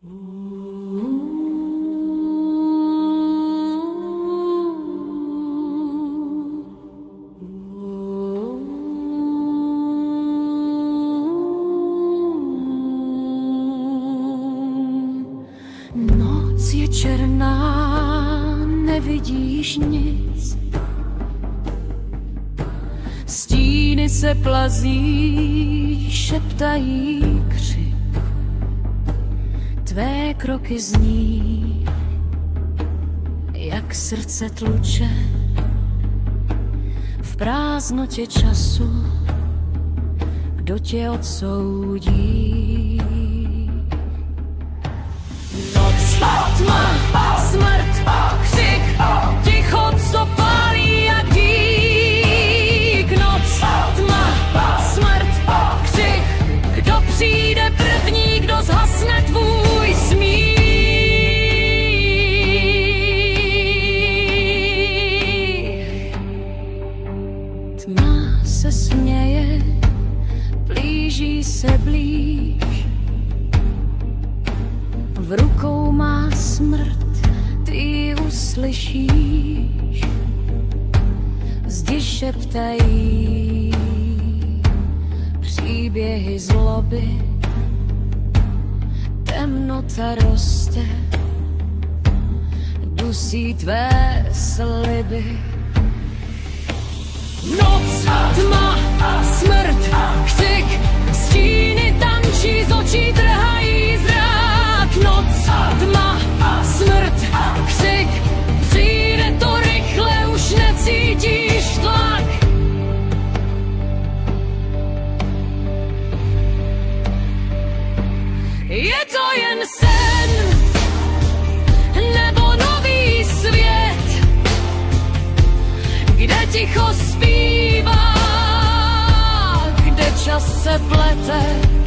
Noc je černá, nevidíš nic. Stíny se plazí, šeptají křik. Tvé kroky zní, jak srdce tluče. V prázdnotě času, kdo tě odsoudí? Noc, tma, smrt, křik, ticho, co pálí jak dík. Noc, tma, smrt, křik, kdo přijde první, kdo zhasne tvůj smích. Tma se směje, blíží se blíž. V rukou má smrt, ty ji uslyšíš. Zdi šeptají příběhy zloby. Temnota roste, dusí tvé sliby. Noc, tma, smrt, křik, stíny tančí, z očí trhají zrak. Noc, tma, smrt, křik, přijde to rychle, už necítíš tlak. Je to jen sen, nebo nový svět, kde ticho zpívá, kde čas se plete.